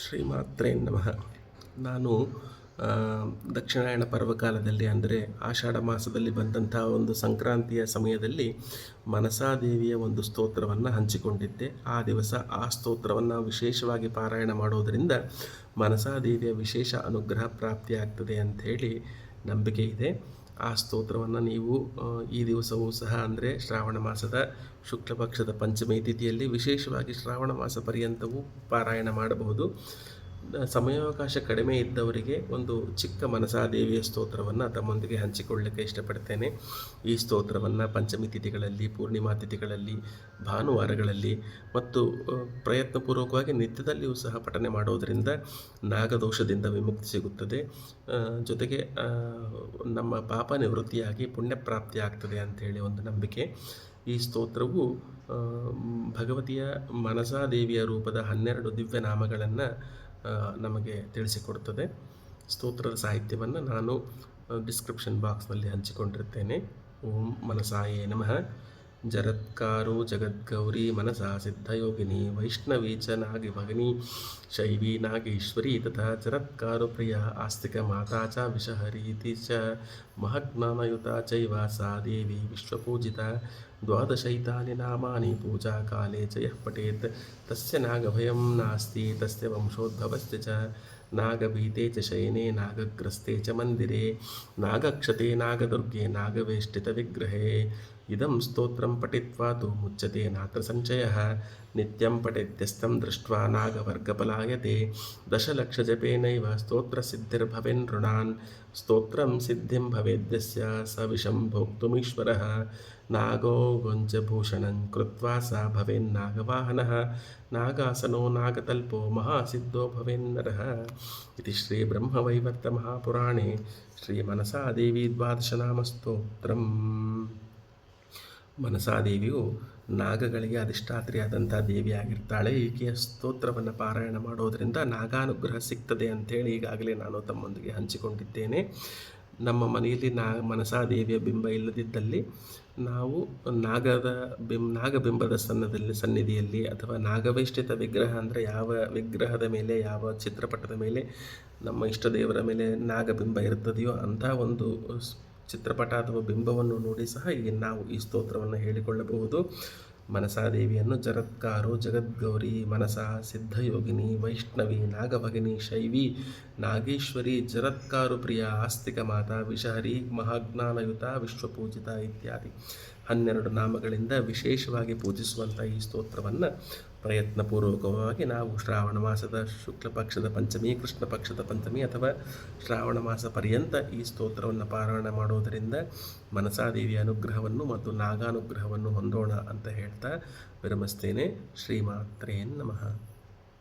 ಶ್ರೀಮಾತ್ರೇ ನಮಃ. ನಾನು ದಕ್ಷಿಣಾಯಣ ಪರ್ವಕಾಲದಲ್ಲಿ ಅಂದರೆ ಆಷಾಢ ಮಾಸದಲ್ಲಿ ಬಂದಂಥ ಒಂದು ಸಂಕ್ರಾಂತಿಯ ಸಮಯದಲ್ಲಿ ಮನಸಾದೇವಿಯ ಒಂದು ಸ್ತೋತ್ರವನ್ನು ಹಂಚಿಕೊಂಡಿದ್ದೆ. ಆ ದಿವಸ ಆ ಸ್ತೋತ್ರವನ್ನು ವಿಶೇಷವಾಗಿ ಪಾರಾಯಣ ಮಾಡೋದರಿಂದ ಮನಸಾದೇವಿಯ ವಿಶೇಷ ಅನುಗ್ರಹ ಪ್ರಾಪ್ತಿಯಾಗ್ತದೆ ಅಂಥೇಳಿ ನಂಬಿಕೆ ಇದೆ. ಆ ಸ್ತೋತ್ರವನ್ನು ನೀವು ಈ ದಿವಸವೂ ಸಹ ಅಂದರೆ ಶ್ರಾವಣ ಮಾಸದ ಶುಕ್ಲ ಪಕ್ಷದ ಪಂಚಮಿ ತಿಥಿಯಲ್ಲಿ ವಿಶೇಷವಾಗಿ ಶ್ರಾವಣ ಮಾಸ ಪರ್ಯಂತವೂ ಪಾರಾಯಣ ಮಾಡಬಹುದು. ಸಮಯಾವಕಾಶ ಕಡಿಮೆ ಇದ್ದವರಿಗೆ ಒಂದು ಚಿಕ್ಕ ಮನಸಾದೇವಿಯ ಸ್ತೋತ್ರವನ್ನು ತಮ್ಮೊಂದಿಗೆ ಹಂಚಿಕೊಳ್ಳಲಿಕ್ಕೆ ಇಷ್ಟಪಡ್ತೇನೆ. ಈ ಸ್ತೋತ್ರವನ್ನು ಪಂಚಮಿ ತಿಥಿಗಳಲ್ಲಿ, ಪೂರ್ಣಿಮಾ ತಿಥಿಗಳಲ್ಲಿ, ಭಾನುವಾರಗಳಲ್ಲಿ ಮತ್ತು ಪ್ರಯತ್ನಪೂರ್ವಕವಾಗಿ ನಿತ್ಯದಲ್ಲಿಯೂ ಸಹ ಪಠನೆ ಮಾಡೋದರಿಂದ ನಾಗದೋಷದಿಂದ ವಿಮುಕ್ತಿ ಸಿಗುತ್ತದೆ. ಜೊತೆಗೆ ನಮ್ಮ ಪಾಪ ನಿವೃತ್ತಿಯಾಗಿ ಪುಣ್ಯಪ್ರಾಪ್ತಿ ಆಗ್ತದೆ ಅಂಥೇಳಿ ಒಂದು ನಂಬಿಕೆ. ಈ ಸ್ತೋತ್ರವು ಭಗವತಿಯ ಮನಸಾದೇವಿಯ ರೂಪದ 12 ದಿವ್ಯ ನಾಮಗಳನ್ನು ನಮಗೆ ತಿಳಿಸಿಕೊಡ್ತದೆ. ಸ್ತೋತ್ರದ ಸಾಹಿತ್ಯವನ್ನು ನಾನು ಡಿಸ್ಕ್ರಿಪ್ಷನ್ ಬಾಕ್ಸ್ನಲ್ಲಿ ಹಂಚಿಕೊಂಡಿರ್ತೇನೆ. ಓಂ ಮನಸಾಯೇ ನಮಃ. ಜರತ್ಕಾರೋ ಜಗದ್ಗೌರಿ ಮನಸಾ ಸಿದ್ಧಯೋಗಿನಿ ವೈಷ್ಣವೀ ಚ ನಾಗಭಗಿನಿ ಶೈವೀ ನಾಗೇಶ್ವರಿ ತಥಾ ಜರತ್ಕಾರೋ ಪ್ರಿಯ ಆಸ್ತಿಕ ಮಾತಾ ಚ ವಿಷಹರೀತಿ ಚ ಮಹಾಜ್ಞಾನಯುತಾ ಚೈವ ಸಾ ದೇವಿ ವಿಶ್ವಪೂಜಿತಾ. ದ್ವಾದಶೈತಾನಿ ನಾಮಾನಿ ಪೂಜಾ ಕಾಲೇ ಚ ಯಃ ಪಠೇತ್ ತಸ್ಯ ನಾಗಭಯಂ ನಾಸ್ತಿ ತಸ್ಯ ವಂಶೋದ್ಭವಸ್ಯ ಚ. ನಾಗಭೀತೆ ಚ ಶಯನೆ ನಾಗಗ್ರಸ್ತೆ ಚ ಮಂದಿರೆ ನಾಗಕ್ಷತೆ ನಾಗದುರ್ಗೆ ನಾಗವೇಷ್ಟಿತವಿಗ್ರಹೇ. ಇದಂ ಸ್ತೋತ್ರಂ ಪಠಿತ್ವಾ ತು ಮುಚ್ಯತೆ ನಾತ್ರ ಸಂಶಯಃ. ನಿತ್ಯಂ ಪಠೇತ್ಯಸ್तं ದೃಷ್ಟ್ವಾ ನಾಗವರ್ಗಪಲಾಯತೆ. ದಶಲಕ್ಷಜಪೇನೈವ ಸ್ತೋತ್ರಸಿದ್ಧಿರ್ಭವೇನ್ ನೃಣಾನ್. ಸ್ತೋತ್ರಂ ಸಿದ್ಧಿಂ ಭವೇದ್ಯಸ್ಯ ಸ ವಿಷಂ ಭೋಕ್ತುಮೀಶ್ವರಃ. ನಾಗೋ ಗೊಂಚಭೂಷಣಂ ಕೃತ್ವಾ ಸ ಭವೇನ್ನಾಗವಾಹನಃ. ನಾಗಾಸನೋ ನಾಗತಲ್ಪೋ ಮಹಾಸಿದ್ಧೋ ಭವೇನ್ನರಃ. ಇತಿ ಶ್ರೀ ಬ್ರಹ್ಮವೈವರ್ತ ಮಹಾಪುರಾಣೇ ಶ್ರೀಮನಸಾದೇವಿ ದ್ವಾದಶನಾಮಸ್ತೋತ್ರಂ. ಮನಸಾದೇವಿಯು ನಾಗಗಳಿಗೆ ಅಧಿಷ್ಠಾತ್ರಿಯಾದಂಥ ದೇವಿಯಾಗಿರ್ತಾಳೆ. ಈಕೆಯ ಸ್ತೋತ್ರವನ್ನು ಪಾರಾಯಣ ಮಾಡೋದರಿಂದ ನಾಗಾನುಗ್ರಹ ಸಿಗ್ತದೆ ಅಂಥೇಳಿ ಈಗಾಗಲೇ ನಾನು ತಮ್ಮೊಂದಿಗೆ ಹಂಚಿಕೊಂಡಿದ್ದೇನೆ. ನಮ್ಮ ಮನೆಯಲ್ಲಿ ಮನಸಾದೇವಿಯ ಬಿಂಬ ಇಲ್ಲದಿದ್ದಲ್ಲಿ ನಾವು ನಾಗಬಿಂಬದ ಸನ್ನಿಧಿಯಲ್ಲಿ ಅಥವಾ ನಾಗವೇಷ್ಟಿತ ವಿಗ್ರಹ ಅಂದರೆ ಯಾವ ವಿಗ್ರಹದ ಮೇಲೆ, ಯಾವ ಚಿತ್ರಪಟದ ಮೇಲೆ ನಮ್ಮ ಇಷ್ಟ ದೇವರ ಮೇಲೆ ನಾಗಬಿಂಬ ಇರ್ತದೆಯೋ ಅಂಥ ಒಂದು ಚಿತ್ರಪಟ ಅಥವಾ ಬಿಂಬವನ್ನು ನೋಡಿ ಸಹ ನಾವು ಈ ಸ್ತೋತ್ರವನ್ನು ಹೇಳಿಕೊಳ್ಳಬಹುದು. ಮನಸಾದೇವಿಯನ್ನು ಜರತ್ಕಾರೋ ಜಗದ್ಗೌರಿ ಮನಸಾ ಸಿದ್ಧಯೋಗಿನಿ ವೈಷ್ಣವಿ ನಾಗಭಗಿನಿ ಶೈವಿ ನಾಗೇಶ್ವರಿ ಜರತ್ಕಾರು ಪ್ರಿಯ ಆಸ್ತಿಕ ಮಾತಾ ವಿಷಹರಿ ಮಹಾಜ್ಞಾನಯುತ ವಿಶ್ವಪೂಜಿತ ಇತ್ಯಾದಿ 12 ನಾಮಗಳಿಂದ ವಿಶೇಷವಾಗಿ ಪೂಜಿಸುವಂಥ ಈ ಸ್ತೋತ್ರವನ್ನು ಪ್ರಯತ್ನಪೂರ್ವಕವಾಗಿ ನಾವು ಶ್ರಾವಣ ಮಾಸದ ಶುಕ್ಲ ಪಕ್ಷದ ಪಂಚಮಿ, ಕೃಷ್ಣ ಪಕ್ಷದ ಪಂಚಮಿ ಅಥವಾ ಶ್ರಾವಣ ಮಾಸ ಪರ್ಯಂತ ಈ ಸ್ತೋತ್ರವನ್ನು ಪಾರಾಯಣ ಮಾಡೋದರಿಂದ ಮನಸಾದೇವಿಯ ಅನುಗ್ರಹವನ್ನು ಮತ್ತು ನಾಗಾನುಗ್ರಹವನ್ನು ಹೊಂದೋಣ ಅಂತ ಹೇಳ್ತಾ ವಿರಮಿಸ್ತೇನೆ. ಶ್ರೀಮಾತ್ರೇ ನಮಃ.